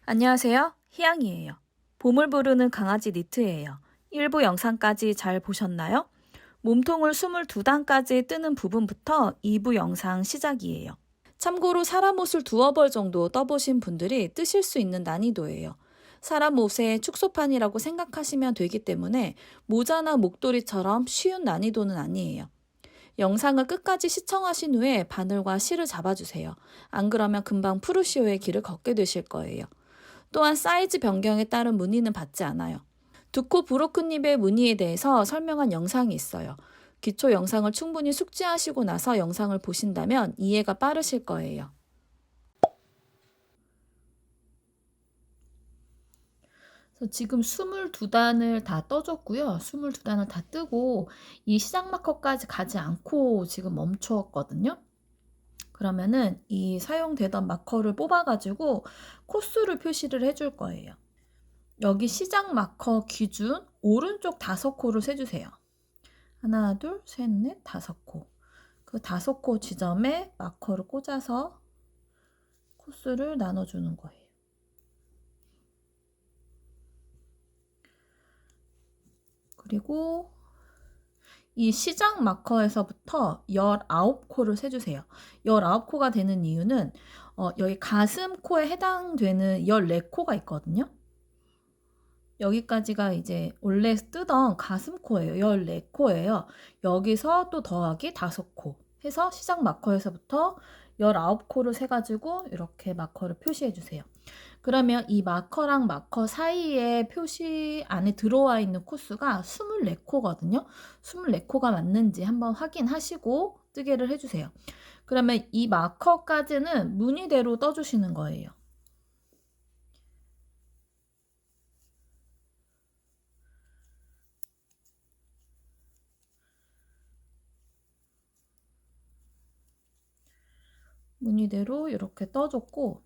안녕하세요. 희양이에요. 봄을 부르는 강아지 니트예요. 1부 영상까지 잘 보셨나요? 몸통을 22단까지 뜨는 부분부터 2부 영상 시작이에요. 참고로 사람 옷을 두어 벌 정도 떠보신 분들이 뜨실 수 있는 난이도예요. 사람 옷의 축소판이라고 생각하시면 되기 때문에 모자나 목도리처럼 쉬운 난이도는 아니에요. 영상을 끝까지 시청하신 후에 바늘과 실을 잡아주세요. 안 그러면 금방 푸르시오의 길을 걷게 되실 거예요. 또한 사이즈 변경에 따른 무늬는 받지 않아요. 두코 브로큰립의 무늬에 대해서 설명한 영상이 있어요. 기초 영상을 충분히 숙지하시고 나서 영상을 보신다면 이해가 빠르실 거예요. 그래서 지금 22단을 다 떠줬고요. 22단을 다 뜨고 이 시작 마커까지 가지 않고 지금 멈추었거든요. 그러면은 이 사용되던 마커를 뽑아가지고 코수를 표시를 해줄 거예요. 여기 시작 마커 기준 오른쪽 5코를 세주세요. 하나, 둘, 셋, 넷, 5코. 그 5코 지점에 마커를 꽂아서 코스를 나눠주는 거예요. 그리고 이 시작 마커에서부터 19코를 세주세요. 19코가 되는 이유는 여기 가슴 코에 해당되는 14코가 있거든요. 여기까지가 이제 원래 뜨던 가슴 코예요. 14코예요. 여기서 또 더하기 5코 해서 시작 마커에서부터 19코를 세가지고 이렇게 마커를 표시해 주세요. 그러면 이 마커랑 마커 사이에 표시 안에 들어와 있는 코수가 24코거든요. 24코가 맞는지 한번 확인하시고 뜨개를 해주세요. 그러면 이 마커까지는 무늬대로 떠주시는 거예요. 무늬대로 이렇게 떠줬고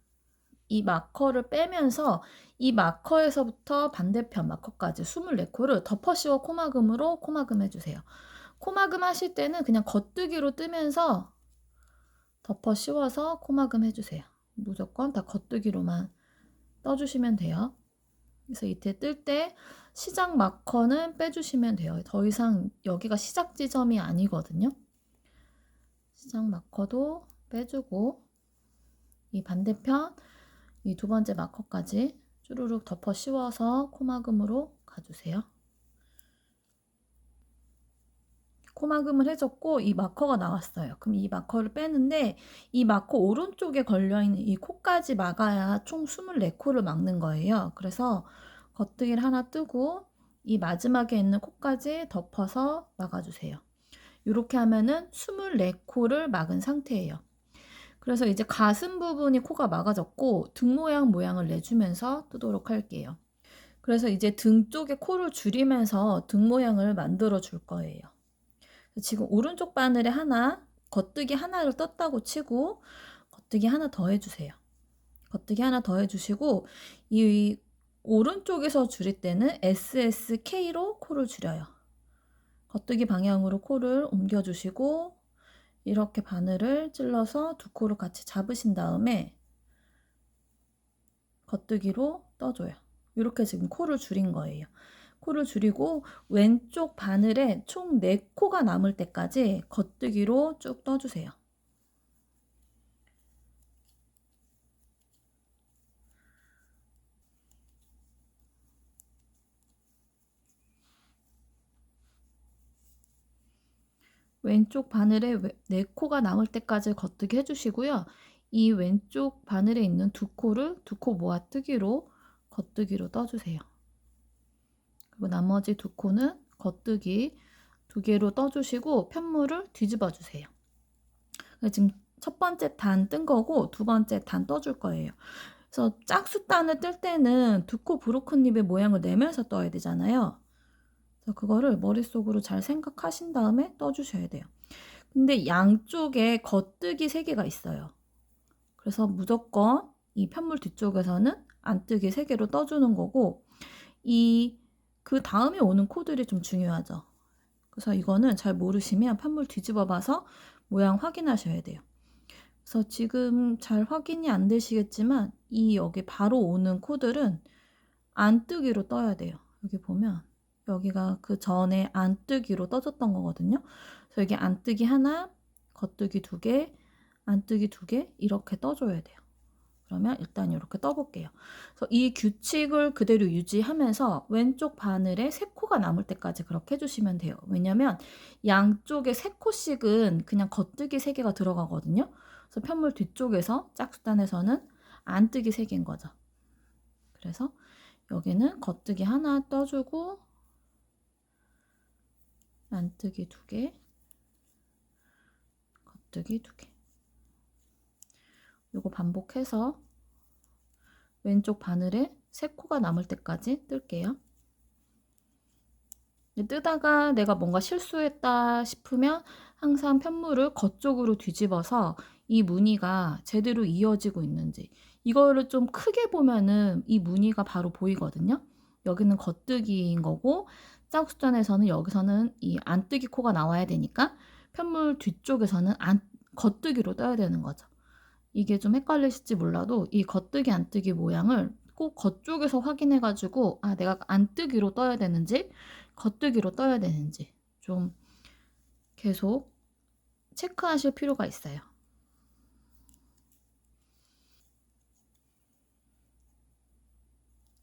이 마커를 빼면서 이 마커에서부터 반대편 마커까지 24코를 덮어씌워 코막음으로 코막음 해주세요. 코막음 하실 때는 그냥 겉뜨기로 뜨면서 덮어씌워서 코막음 해주세요. 무조건 다 겉뜨기로만 떠주시면 돼요. 그래서 이때 뜰 때 시작 마커는 빼주시면 돼요. 더 이상 여기가 시작 지점이 아니거든요. 시작 마커도 빼주고 이 반대편 이 두 번째 마커까지 쭈루룩 덮어 씌워서 코막음으로 가주세요. 코막음을 해줬고 이 마커가 나왔어요. 그럼 이 마커를 빼는데 이 마커 오른쪽에 걸려있는 이 코까지 막아야 총 24코를 막는 거예요. 그래서 겉뜨기를 하나 뜨고 이 마지막에 있는 코까지 덮어서 막아주세요. 이렇게 하면은 24코를 막은 상태예요. 그래서 이제 가슴 부분이 코가 막아졌고 등 모양을 내주면서 뜨도록 할게요. 그래서 이제 등 쪽에 코를 줄이면서 등 모양을 만들어 줄 거예요. 지금 오른쪽 바늘에 하나, 겉뜨기 하나를 떴다고 치고 겉뜨기 하나 더 해주세요. 겉뜨기 하나 더 해주시고 이 오른쪽에서 줄일 때는 SSK로 코를 줄여요. 겉뜨기 방향으로 코를 옮겨주시고 이렇게 바늘을 찔러서 두 코를 같이 잡으신 다음에 겉뜨기로 떠줘요. 이렇게 지금 코를 줄인 거예요. 코를 줄이고 왼쪽 바늘에 총 4코가 남을 때까지 겉뜨기로 쭉 떠주세요. 왼쪽 바늘에 4코가 남을 때까지 겉뜨기 해주시고요. 이 왼쪽 바늘에 있는 두 코를 두 코 모아뜨기로 겉뜨기로 떠주세요. 그리고 나머지 두 코는 겉뜨기 2개로 떠주시고 편물을 뒤집어 주세요. 지금 첫 번째 단 뜬 거고 두 번째 단 떠줄 거예요. 그래서 짝수단을 뜰 때는 두코 브로큰립의 모양을 내면서 떠야 되잖아요. 그래서 그거를 머릿속으로 잘 생각하신 다음에 떠주셔야 돼요. 근데 양쪽에 겉뜨기 3개가 있어요. 그래서 무조건 이 편물 뒤쪽에서는 안뜨기 3개로 떠주는 거고 그 다음에 오는 코들이 좀 중요하죠. 그래서 이거는 잘 모르시면 편물 뒤집어 봐서 모양 확인하셔야 돼요. 그래서 지금 잘 확인이 안 되시겠지만 이 여기 바로 오는 코들은 안뜨기로 떠야 돼요. 여기 보면 여기가 그 전에 안뜨기로 떠졌던 거거든요. 그래서 여기 안뜨기 하나, 겉뜨기 두 개, 안뜨기 두 개 이렇게 떠줘야 돼요. 그러면 일단 이렇게 떠볼게요. 그래서 이 규칙을 그대로 유지하면서 왼쪽 바늘에 3코가 남을 때까지 그렇게 해주시면 돼요. 왜냐면 양쪽에 3코씩은 그냥 겉뜨기 3개가 들어가거든요. 그래서 편물 뒤쪽에서 짝수단에서는 안뜨기 3개인 거죠. 그래서 여기는 겉뜨기 하나 떠주고 안뜨기 2개, 겉뜨기 2개. 요거 반복해서 왼쪽 바늘에 3코가 남을 때까지 뜰게요. 뜨다가 내가 뭔가 실수했다 싶으면 항상 편물을 겉쪽으로 뒤집어서 이 무늬가 제대로 이어지고 있는지, 이거를 좀 크게 보면은 이 무늬가 바로 보이거든요. 여기는 겉뜨기인 거고 짝수단에서는 여기서는 이 안뜨기 코가 나와야 되니까 편물 뒤쪽에서는 겉뜨기로 떠야 되는 거죠. 이게 좀 헷갈리실지 몰라도 이 겉뜨기 안뜨기 모양을 꼭 겉쪽에서 확인해 가지고 내가 안뜨기로 떠야 되는지 겉뜨기로 떠야 되는지 좀 계속 체크하실 필요가 있어요.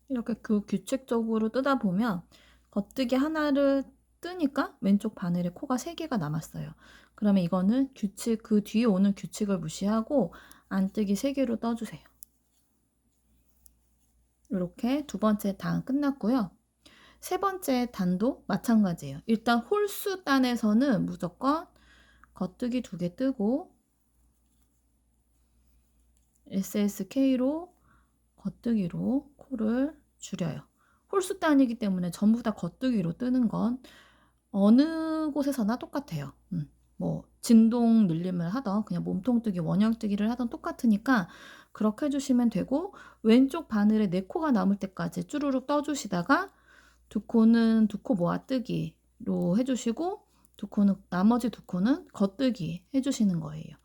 이렇게 그 규칙적으로 뜨다 보면 겉뜨기 하나를 뜨니까 왼쪽 바늘에 코가 3개가 남았어요. 그러면 이거는 규칙, 그 뒤에 오는 규칙을 무시하고 안뜨기 3개로 떠주세요. 이렇게 두 번째 단 끝났고요. 세 번째 단도 마찬가지예요. 일단 홀수 단에서는 무조건 겉뜨기 2개 뜨고 SSK로 겉뜨기로 코를 줄여요. 홀수 단이기 때문에 전부 다 겉뜨기로 뜨는 건 어느 곳에서나 똑같아요. 뭐 진동 늘림을 하던 그냥 몸통뜨기, 원형뜨기를 하던 똑같으니까 그렇게 해주시면 되고, 왼쪽 바늘에 4코가 남을 때까지 쭈루룩 떠주시다가 두 코는 2코 모아뜨기로 해주시고 나머지 2코는 겉뜨기 해주시는 거예요.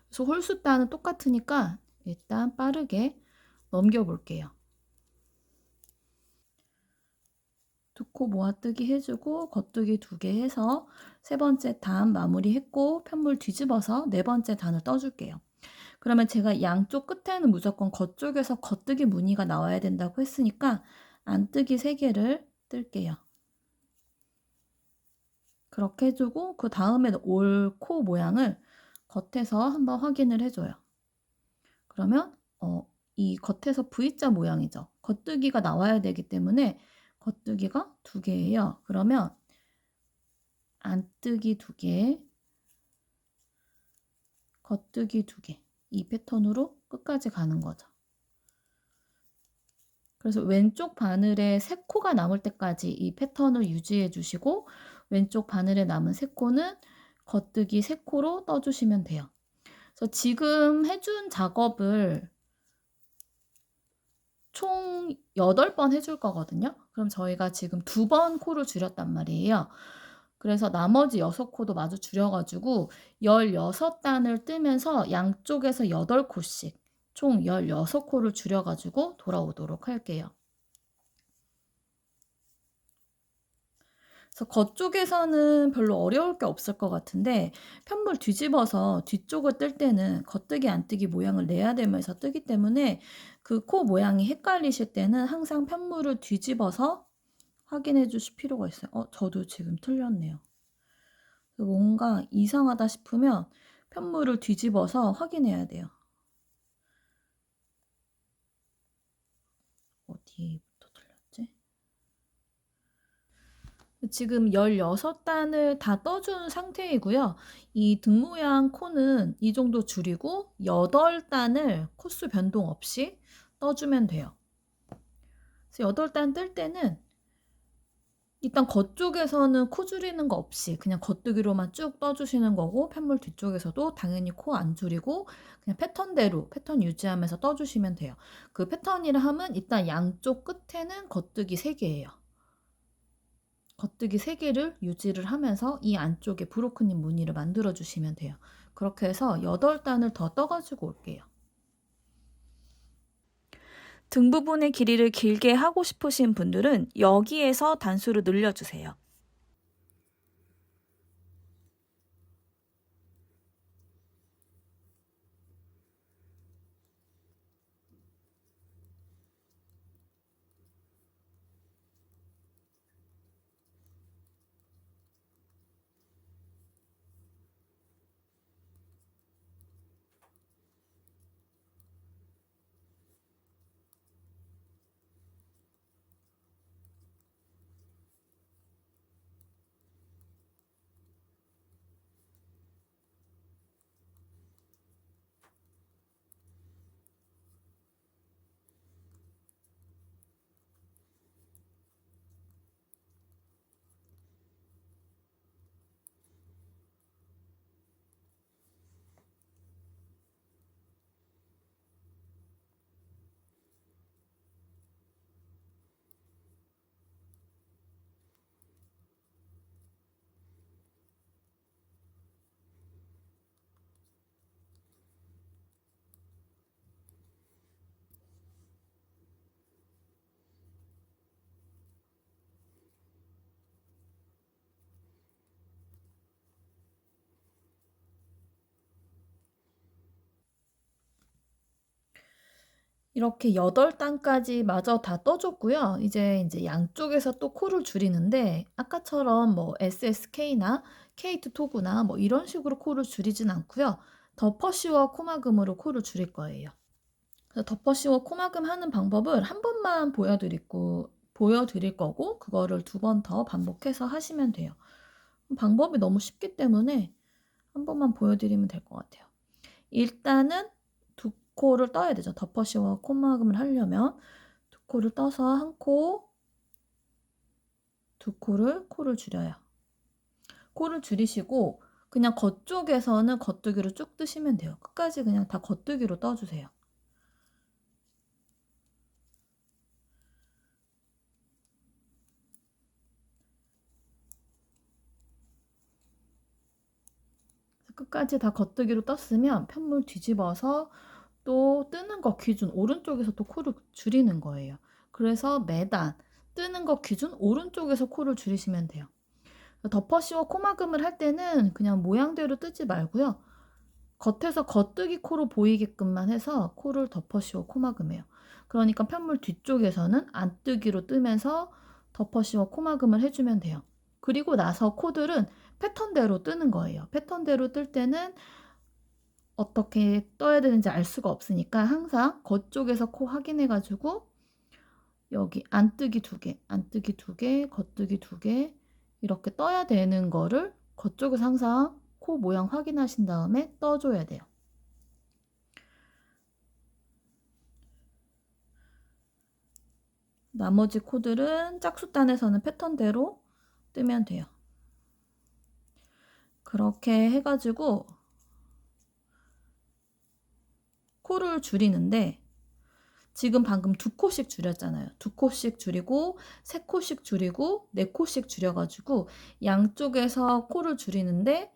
그래서 홀수 단은 똑같으니까 일단 빠르게 넘겨볼게요. 2코 모아뜨기 해주고 겉뜨기 2개 해서 세 번째 단 마무리했고 편물 뒤집어서 네 번째 단을 떠줄게요. 그러면 제가 양쪽 끝에는 무조건 겉쪽에서 겉뜨기 무늬가 나와야 된다고 했으니까 안뜨기 3개를 뜰게요. 그렇게 해주고 그 다음에 올 코 모양을 겉에서 한번 확인을 해줘요. 그러면 이 겉에서 V자 모양이죠. 겉뜨기가 나와야 되기 때문에 겉뜨기가 2개예요. 그러면 안뜨기 2개, 겉뜨기 2개, 이 패턴으로 끝까지 가는 거죠. 그래서 왼쪽 바늘에 3코가 남을 때까지 이 패턴을 유지해 주시고 왼쪽 바늘에 남은 3코는 겉뜨기 3코로 떠주시면 돼요. 그래서 지금 해준 작업을 총 8번 해줄 거거든요. 그럼 저희가 지금 2번 코를 줄였단 말이에요. 그래서 나머지 6코도 마주 줄여가지고 16단을 뜨면서 양쪽에서 8코씩 총 16코를 줄여가지고 돌아오도록 할게요. 그래서 겉쪽에서는 별로 어려울 게 없을 것 같은데 편물 뒤집어서 뒤쪽을 뜰 때는 겉뜨기 안뜨기 모양을 내야 되면서 뜨기 때문에 그 코 모양이 헷갈리실 때는 항상 편물을 뒤집어서 확인해 주실 필요가 있어요. 저도 지금 틀렸네요. 뭔가 이상하다 싶으면 편물을 뒤집어서 확인해야 돼요. 어디부터 틀렸지? 지금 16단을 다 떠준 상태이고요. 이 등 모양 코는 이 정도 줄이고 8단을 코수 변동 없이 떠주면 돼요. 그래서 8단 뜰 때는 일단 겉쪽에서는 코 줄이는 거 없이 그냥 겉뜨기로만 쭉 떠주시는 거고, 편물 뒤쪽에서도 당연히 코 안 줄이고 그냥 패턴대로 패턴 유지하면서 떠주시면 돼요. 그 패턴이라 하면 일단 양쪽 끝에는 겉뜨기 3개예요. 겉뜨기 3개를 유지를 하면서 이 안쪽에 브로큰잎 무늬를 만들어 주시면 돼요. 그렇게 해서 8단을 더 떠 가지고 올게요. 등 부분의 길이를 길게 하고 싶으신 분들은 여기에서 단수를 늘려주세요. 이렇게 8단까지 마저 다 떠줬고요. 이제 양쪽에서 또 코를 줄이는데 아까처럼 뭐 SSK나 케이트 토구나 뭐 이런 식으로 코를 줄이진 않고요. 덮어씌워 코막음으로 코를 줄일 거예요. 그래서 덮어씌워 코막음 하는 방법을 한 번만 보여드릴 거고 그거를 2번 더 반복해서 하시면 돼요. 방법이 너무 쉽기 때문에 한 번만 보여드리면 될 것 같아요. 일단은 2코를 떠야 되죠. 덮어씌워 코막음을 하려면 2코를 떠서 1코, 2코를 코를 줄여요. 코를 줄이시고 그냥 겉쪽에서는 겉뜨기로 쭉 뜨시면 돼요. 끝까지 그냥 다 겉뜨기로 떠주세요. 끝까지 다 겉뜨기로 떴으면 편물 뒤집어서 또 뜨는 거 기준 오른쪽에서 또 코를 줄이는 거예요. 그래서 매단 뜨는 거 기준 오른쪽에서 코를 줄이시면 돼요. 덮어씌워 코막음을 할 때는 그냥 모양대로 뜨지 말고요. 겉에서 겉뜨기 코로 보이게끔만 해서 코를 덮어씌워 코막음해요. 그러니까 편물 뒤쪽에서는 안뜨기로 뜨면서 덮어씌워 코막음을 해주면 돼요. 그리고 나서 코들은 패턴대로 뜨는 거예요. 패턴대로 뜰 때는 어떻게 떠야 되는지 알 수가 없으니까 항상 겉쪽에서 코 확인해가지고 여기 안뜨기 2개, 안뜨기 2개, 겉뜨기 2개 이렇게 떠야 되는 거를 겉쪽에서 항상 코 모양 확인하신 다음에 떠줘야 돼요. 나머지 코들은 짝수단에서는 패턴대로 뜨면 돼요. 그렇게 해가지고 코를 줄이는데 지금 방금 2코씩 줄였잖아요. 2코씩 줄이고 3코씩 줄이고 4코씩 줄여가지고 양쪽에서 코를 줄이는데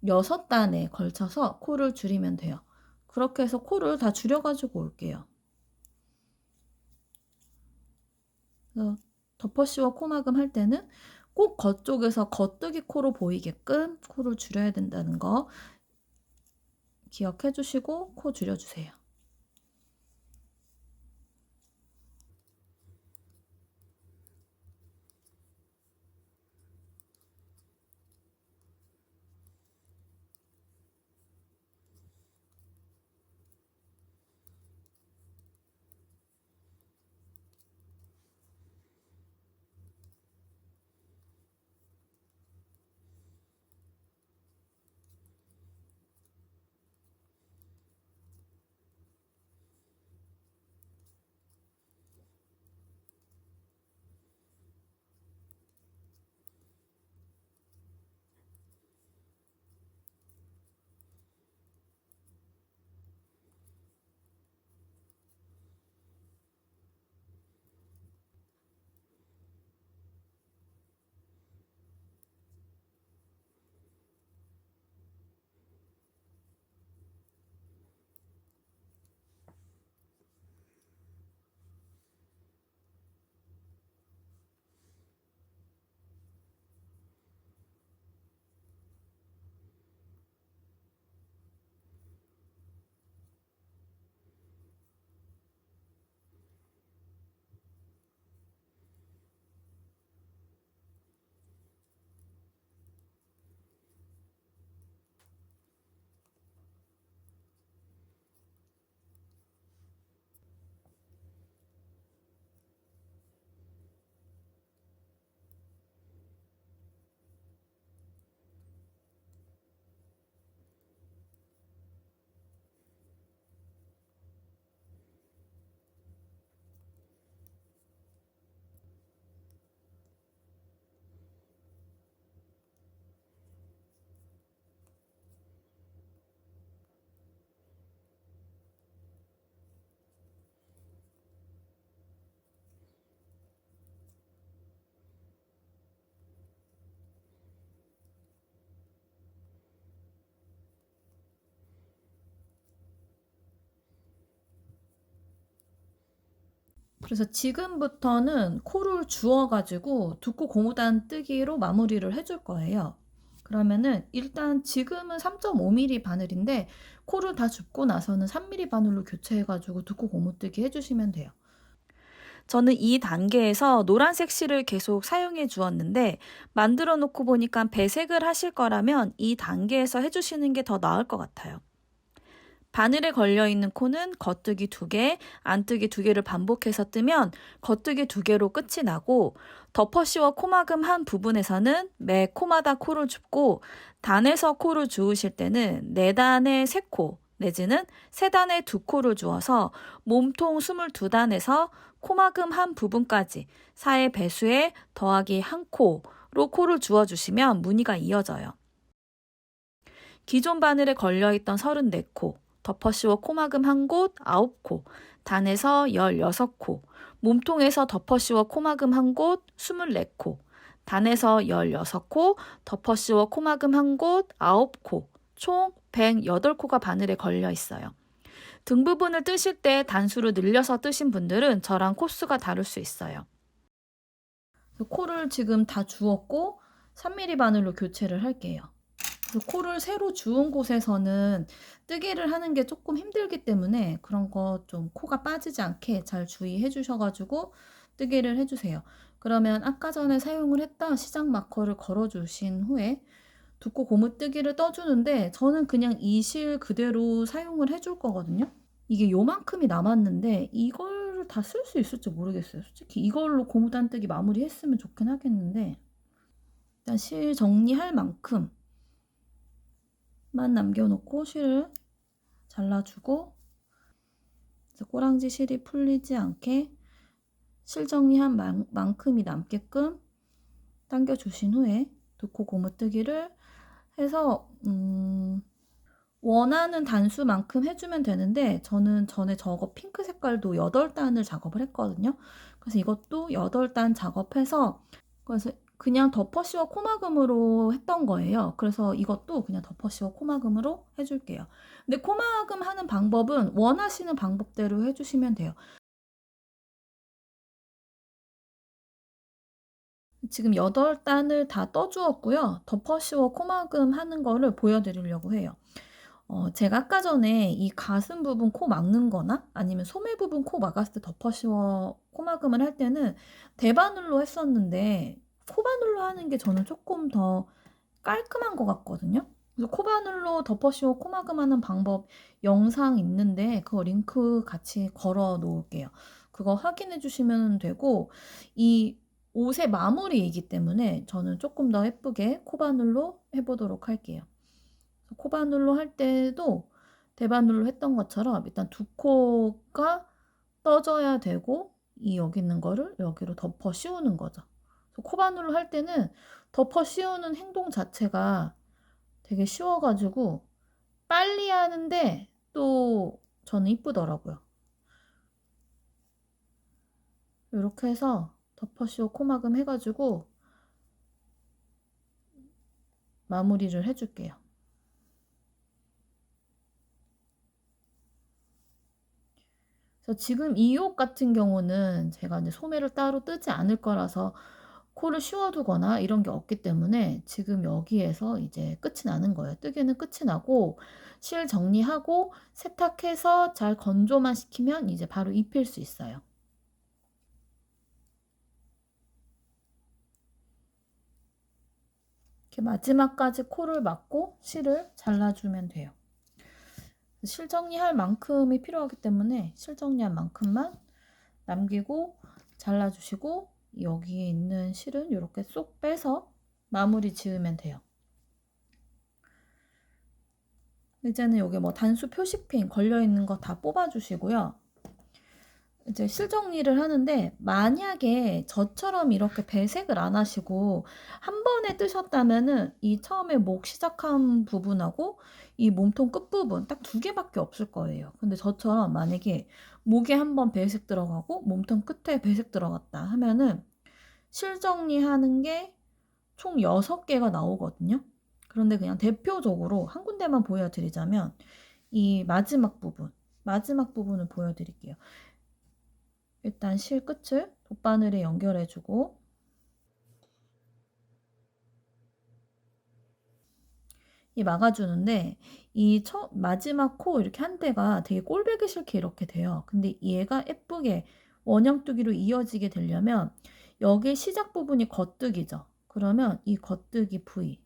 6단에 걸쳐서 코를 줄이면 돼요. 그렇게 해서 코를 다 줄여가지고 올게요. 덮어씌워 코막음 할 때는 꼭 겉쪽에서 겉뜨기 코로 보이게끔 코를 줄여야 된다는 거 기억해 주시고 코 줄여주세요. 그래서 지금부터는 코를 주워 가지고 둡고 고무단 뜨기로 마무리를 해줄 거예요. 그러면은 일단 지금은 3.5mm 바늘인데 코를 다 줍고 나서는 3mm 바늘로 교체해 가지고 둡고 고무뜨기 해주시면 돼요. 저는 이 단계에서 노란색 실을 계속 사용해 주었는데 만들어 놓고 보니까 배색을 하실 거라면 이 단계에서 해주시는 게 더 나을 것 같아요. 바늘에 걸려있는 코는 겉뜨기 2개, 안뜨기 2개를 반복해서 뜨면 겉뜨기 2개로 끝이 나고 덮어씌워 코막음 한 부분에서는 매 코마다 코를 줍고 단에서 코를 주우실 때는 4단에 3코 내지는 3단에 2코를 주어서 몸통 22단에서 코막음 한 부분까지 4의 배수에 더하기 1코로 코를 주어주시면 무늬가 이어져요. 기존 바늘에 걸려있던 34코, 덮어씌워 코막음 한 곳 9코, 단에서 16코, 몸통에서 덮어씌워 코막음 한 곳 24코, 단에서 16코, 덮어씌워 코막음 한 곳 9코, 총 108코가 바늘에 걸려 있어요. 등 부분을 뜨실 때 단수를 늘려서 뜨신 분들은 저랑 코수가 다를 수 있어요. 코를 지금 다 주었고 3mm 바늘로 교체를 할게요. 코를 새로 주운 곳에서는 뜨개를 하는 게 조금 힘들기 때문에 그런 거 좀 코가 빠지지 않게 잘 주의해 주셔가지고 뜨개를 해주세요. 그러면 아까 전에 사용을 했던 시작 마커를 걸어 주신 후에 둡고 고무뜨기를 떠주는데 저는 그냥 이 실 그대로 사용을 해줄 거거든요. 이게 요만큼이 남았는데 이걸 다 쓸 수 있을지 모르겠어요. 솔직히 이걸로 고무단뜨기 마무리 했으면 좋긴 하겠는데 일단 실 정리할 만큼 만 남겨놓고 실을 잘라주고 꼬랑지 실이 풀리지 않게 실 정리한 만큼이 남게끔 당겨주신 후에 둡고 고무뜨기를 해서 원하는 단수만큼 해주면 되는데 저는 전에 저거 핑크 색깔도 8단을 작업을 했거든요. 그래서 이것도 8단 작업해서 그래서 그냥 덮어씌워 코막음으로 했던 거예요. 그래서 이것도 그냥 덮어씌워 코막음으로 해줄게요. 근데 코막음 하는 방법은 원하시는 방법대로 해주시면 돼요. 지금 8단을 다 떠주었고요. 덮어씌워 코막음 하는 거를 보여드리려고 해요. 제가 아까 전에 이 가슴 부분 코 막는 거나 아니면 소매 부분 코 막았을 때 덮어씌워 코막음을 할 때는 대바늘로 했었는데 코바늘로 하는 게 저는 조금 더 깔끔한 것 같거든요. 그래서 코바늘로 덮어씌워 코막음 하는 방법 영상 있는데 그거 링크 같이 걸어 놓을게요. 그거 확인해 주시면 되고 이 옷의 마무리이기 때문에 저는 조금 더 예쁘게 코바늘로 해보도록 할게요. 코바늘로 할 때도 대바늘로 했던 것처럼 일단 2코가 떠져야 되고 이 여기 있는 거를 여기로 덮어 씌우는 거죠. 코바늘로 할 때는 덮어 씌우는 행동 자체가 되게 쉬워가지고 빨리 하는데 또 저는 이쁘더라고요. 이렇게 해서 덮어 씌워 코막음 해가지고 마무리를 해줄게요. 그래서 지금 이 옷 같은 경우는 제가 이제 소매를 따로 뜨지 않을 거라서 코를 씌워두거나 이런 게 없기 때문에 지금 여기에서 이제 끝이 나는 거예요. 뜨개는 끝이 나고 실 정리하고 세탁해서 잘 건조만 시키면 이제 바로 입힐 수 있어요. 이렇게 마지막까지 코를 막고 실을 잘라주면 돼요. 실 정리할 만큼이 필요하기 때문에 실 정리한 만큼만 남기고 잘라주시고 여기에 있는 실은 이렇게 쏙 빼서 마무리 지으면 돼요. 이제는 여기 뭐 단수 표시핀 걸려있는 거 다 뽑아주시고요. 이제 실 정리를 하는데 만약에 저처럼 이렇게 배색을 안 하시고 한 번에 뜨셨다면은 이 처음에 목 시작한 부분하고 이 몸통 끝부분 딱 2개밖에 없을 거예요. 근데 저처럼 만약에 목에 한 번 배색 들어가고 몸통 끝에 배색 들어갔다 하면은 실 정리하는 게 총 6개가 나오거든요. 그런데 그냥 대표적으로 한 군데만 보여드리자면 이 마지막 부분을 보여드릴게요. 일단 실 끝을 돗바늘에 연결해주고, 이 막아주는데 이 마지막 코 이렇게 한 대가 되게 꼴보기 싫게 이렇게 돼요. 근데 얘가 예쁘게 원형뜨기로 이어지게 되려면 여기 시작 부분이 겉뜨기죠. 그러면 이 겉뜨기 부위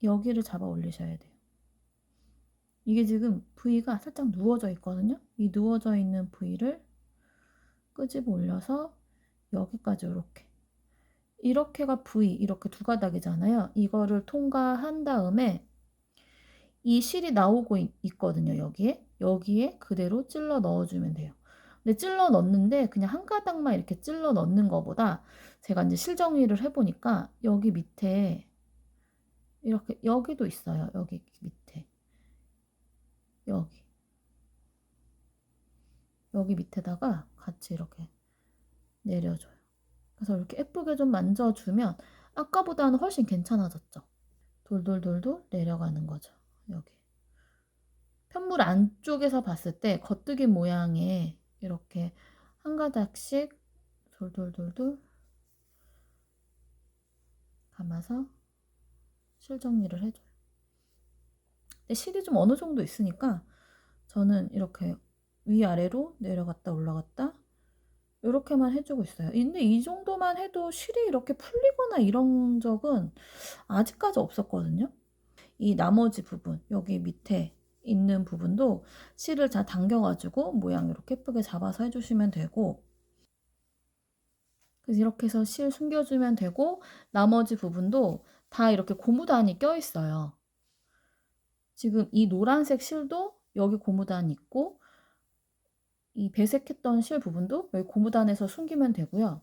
여기를 잡아 올리셔야 돼요. 이게 지금 부위가 살짝 누워져 있거든요. 이 누워져 있는 부위를 끄집어 올려서 여기까지 이렇게가 부위 이렇게 두 가닥이잖아요. 이거를 통과한 다음에 이 실이 나오고 있거든요. 여기에 그대로 찔러 넣어주면 돼요. 근데 찔러 넣는데 그냥 한 가닥만 이렇게 찔러 넣는 것보다 제가 이제 실 정리를 해보니까 여기 밑에 이렇게 여기도 있어요. 여기 밑에 여기 밑에다가 같이 이렇게 내려줘요. 그래서 이렇게 예쁘게 좀 만져주면 아까보다는 훨씬 괜찮아졌죠. 돌돌돌돌 내려가는 거죠. 여기 편물 안쪽에서 봤을 때 겉뜨기 모양의 이렇게 한 가닥씩 돌돌돌돌 감아서 실 정리를 해줘요. 근데 실이 좀 어느 정도 있으니까 저는 이렇게 위아래로 내려갔다 올라갔다 이렇게만 해주고 있어요. 근데 이 정도만 해도 실이 이렇게 풀리거나 이런 적은 아직까지 없었거든요. 이 나머지 부분 여기 밑에 있는 부분도 실을 잘 당겨가지고 모양 이렇게 예쁘게 잡아서 해주시면 되고, 그래서 이렇게 해서 실 숨겨주면 되고, 나머지 부분도 다 이렇게 고무단이 껴있어요. 지금 이 노란색 실도 여기 고무단 있고, 이 배색했던 실 부분도 여기 고무단에서 숨기면 되고요.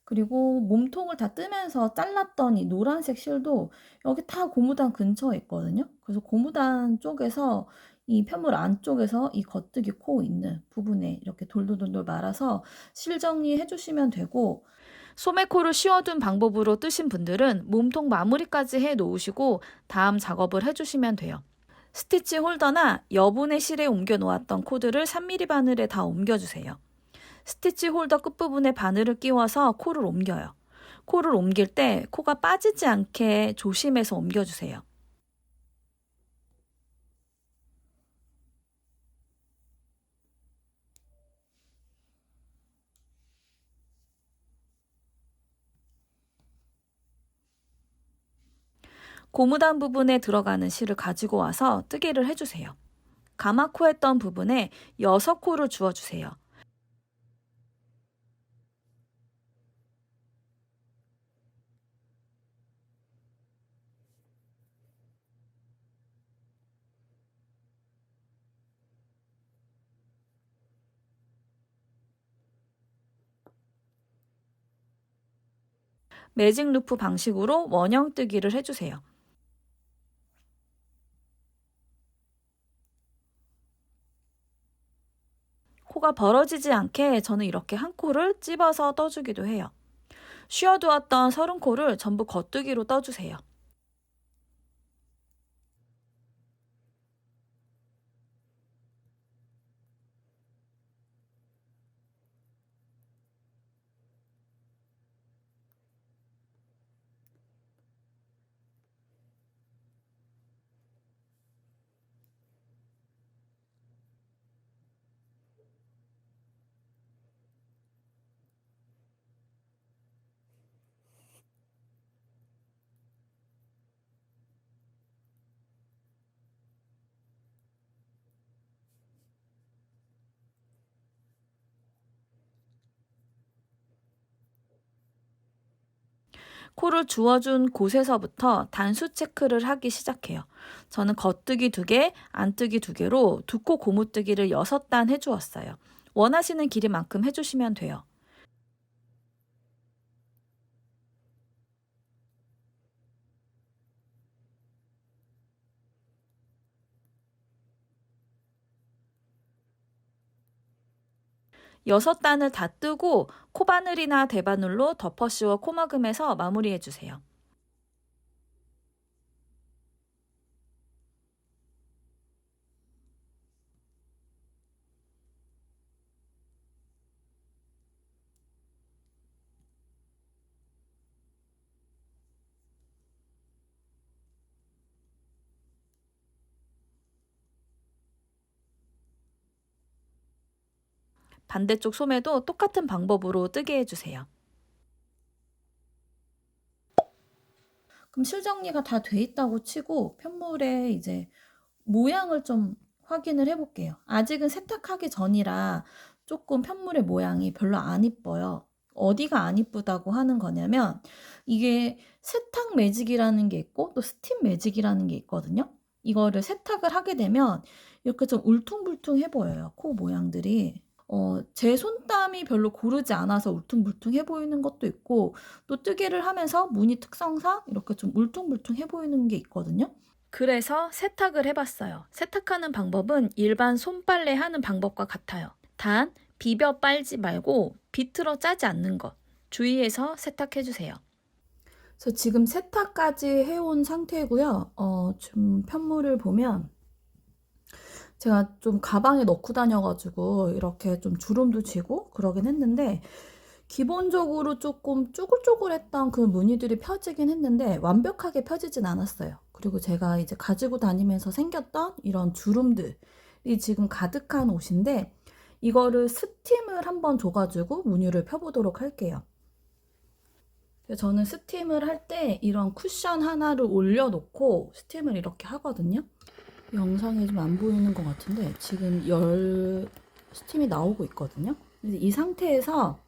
그리고 몸통을 다 뜨면서 잘랐던 이 노란색 실도 여기 다 고무단 근처에 있거든요. 그래서 고무단 쪽에서 이 편물 안쪽에서 이 겉뜨기 코 있는 부분에 이렇게 돌돌돌돌 말아서 실 정리해 주시면 되고, 소매코를 씌워둔 방법으로 뜨신 분들은 몸통 마무리까지 해 놓으시고 다음 작업을 해주시면 돼요. 스티치 홀더나 여분의 실에 옮겨 놓았던 코드를 3mm 바늘에 다 옮겨주세요. 스티치 홀더 끝부분에 바늘을 끼워서 코를 옮겨요. 코를 옮길 때 코가 빠지지 않게 조심해서 옮겨주세요. 고무단 부분에 들어가는 실을 가지고 와서 뜨개를 해주세요. 가마코 했던 부분에 6코를 주어주세요. 매직 루프 방식으로 원형 뜨기를 해주세요. 코가 벌어지지 않게 저는 이렇게 한 코를 찝어서 떠주기도 해요. 쉬어두었던 30코를 전부 겉뜨기로 떠주세요. 코를 주워준 곳에서부터 단수 체크를 하기 시작해요. 저는 겉뜨기 2개, 안뜨기 2개로 2코 고무뜨기를 6단 해주었어요. 원하시는 길이만큼 해주시면 돼요. 여섯 단을 다 뜨고 코바늘이나 대바늘로 덮어 씌워 코막음해서 마무리해주세요. 반대쪽 소매도 똑같은 방법으로 뜨게 해주세요. 그럼 실정리가 다 돼 있다고 치고 편물의 이제 모양을 좀 확인을 해볼게요. 아직은 세탁하기 전이라 조금 편물의 모양이 별로 안 이뻐요. 어디가 안 이쁘다고 하는 거냐면 이게 세탁 매직이라는 게 있고 또 스팀 매직이라는 게 있거든요. 이거를 세탁을 하게 되면 이렇게 좀 울퉁불퉁해 보여요. 코 모양들이. 제 손땀이 별로 고르지 않아서 울퉁불퉁해 보이는 것도 있고 또 뜨개를 하면서 무늬 특성상 이렇게 좀 울퉁불퉁해 보이는 게 있거든요. 그래서 세탁을 해봤어요. 세탁하는 방법은 일반 손빨래 하는 방법과 같아요. 단 비벼 빨지 말고 비틀어 짜지 않는 것 주의해서 세탁해주세요. 그래서 지금 세탁까지 해온 상태고요. 좀 편물을 보면 제가 좀 가방에 넣고 다녀가지고 이렇게 좀 주름도 지고 그러긴 했는데 기본적으로 조금 쪼글쪼글했던 그 무늬들이 펴지긴 했는데 완벽하게 펴지진 않았어요. 그리고 제가 이제 가지고 다니면서 생겼던 이런 주름들이 지금 가득한 옷인데 이거를 스팀을 한번 줘가지고 무늬를 펴보도록 할게요. 저는 스팀을 할 때 이런 쿠션 하나를 올려놓고 스팀을 이렇게 하거든요. 영상에 좀 안 보이는 것 같은데 지금 스팀이 나오고 있거든요. 이 상태에서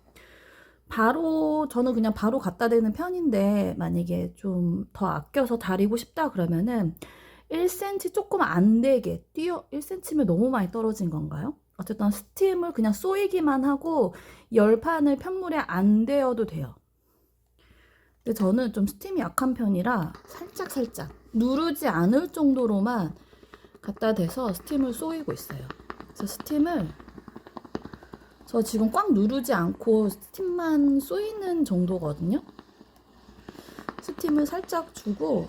바로 저는 그냥 바로 갖다 대는 편인데 만약에 좀 더 아껴서 다리고 싶다 그러면은 1cm 조금 안 되게 1cm면 너무 많이 떨어진 건가요? 어쨌든 스팀을 그냥 쏘이기만 하고 열판을 편물에 안 대어도 돼요. 근데 저는 좀 스팀이 약한 편이라 살짝 누르지 않을 정도로만 갖다 대서 스팀을 쏘이고 있어요. 그래서 스팀을 저 지금 꽉 누르지 않고 스팀만 쏘이는 정도거든요. 스팀을 살짝 주고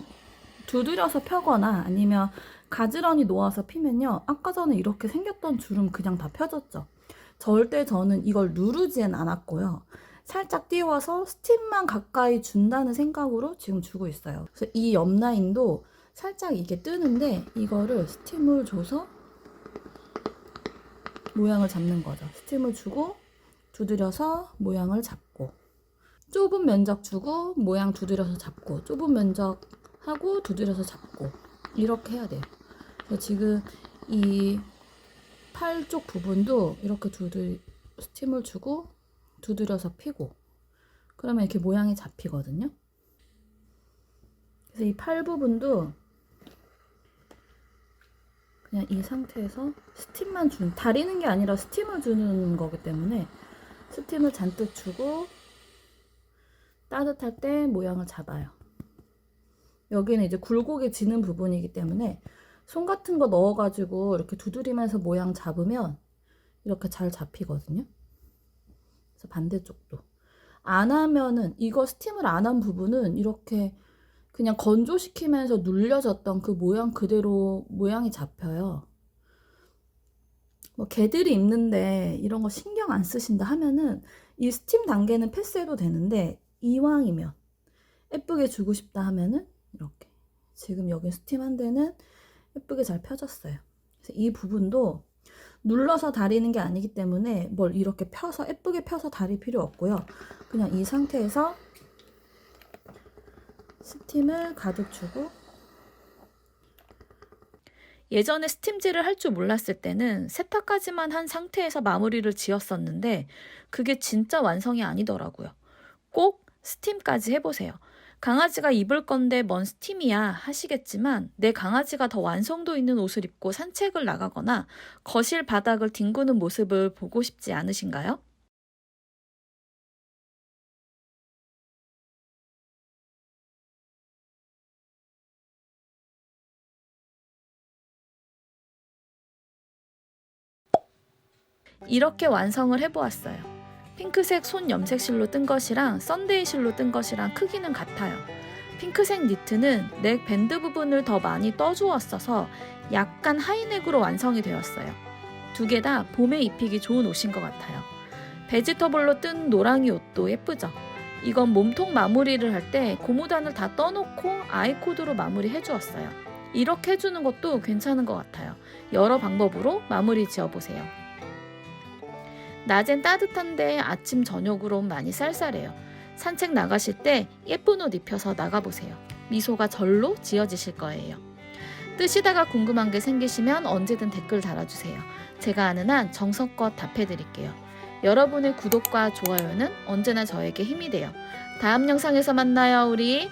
두드려서 펴거나 아니면 가지런히 놓아서 피면요. 아까 전에 이렇게 생겼던 주름 그냥 다 펴졌죠. 절대 저는 이걸 누르지는 않았고요. 살짝 띄워서 스팀만 가까이 준다는 생각으로 지금 주고 있어요. 그래서 이 옆 라인도 살짝 이게 뜨는데 이거를 스팀을 줘서 모양을 잡는 거죠. 스팀을 주고 두드려서 모양을 잡고 좁은 면적 주고 모양 두드려서 잡고 좁은 면적 하고 두드려서 잡고 이렇게 해야 돼요. 그래서 지금 이 팔 쪽 부분도 이렇게 스팀을 주고 두드려서 피고 그러면 이렇게 모양이 잡히거든요. 그래서 이 팔 부분도 그냥 이 상태에서 스팀만 다리는 게 아니라 스팀을 주는 거기 때문에 스팀을 잔뜩 주고 따뜻할 때 모양을 잡아요. 여기는 이제 굴곡이 지는 부분이기 때문에 손 같은 거 넣어가지고 이렇게 두드리면서 모양 잡으면 이렇게 잘 잡히거든요. 그래서 반대쪽도 안 하면은 이거 스팀을 안 한 부분은 이렇게 그냥 건조시키면서 눌려졌던 그 모양 그대로 모양이 잡혀요. 뭐 개들이 입는데 이런 거 신경 안 쓰신다 하면은 이 스팀 단계는 패스해도 되는데 이왕이면 예쁘게 주고 싶다 하면은 이렇게 지금 여기 스팀 한 데는 예쁘게 잘 펴졌어요. 그래서 이 부분도 눌러서 다리는 게 아니기 때문에 뭘 이렇게 펴서 예쁘게 펴서 다릴 필요 없고요. 그냥 이 상태에서 스팀을 가득 주고 예전에 스팀질을 할 줄 몰랐을 때는 세탁까지만 한 상태에서 마무리를 지었었는데 그게 진짜 완성이 아니더라고요. 꼭 스팀까지 해보세요. 강아지가 입을 건데 뭔 스팀이야 하시겠지만 내 강아지가 더 완성도 있는 옷을 입고 산책을 나가거나 거실 바닥을 뒹구는 모습을 보고 싶지 않으신가요? 이렇게 완성을 해보았어요. 핑크색 손 염색 실로 뜬 것이랑 썬데이 실로 뜬 것이랑 크기는 같아요. 핑크색 니트는 넥 밴드 부분을 더 많이 떠주었어서 약간 하이넥으로 완성이 되었어요. 두 개 다 봄에 입히기 좋은 옷인 것 같아요. 베지터블로 뜬 노랑이 옷도 예쁘죠? 이건 몸통 마무리를 할 때 고무단을 다 떠놓고 아이코드로 마무리 해주었어요. 이렇게 해주는 것도 괜찮은 것 같아요. 여러 방법으로 마무리 지어보세요. 낮엔 따뜻한데 아침 저녁으론 많이 쌀쌀해요. 산책 나가실 때 예쁜 옷 입혀서 나가보세요. 미소가 절로 지어지실 거예요. 뜨시다가 궁금한 게 생기시면 언제든 댓글 달아주세요. 제가 아는 한 정성껏 답해드릴게요. 여러분의 구독과 좋아요는 언제나 저에게 힘이 돼요. 다음 영상에서 만나요, 우리.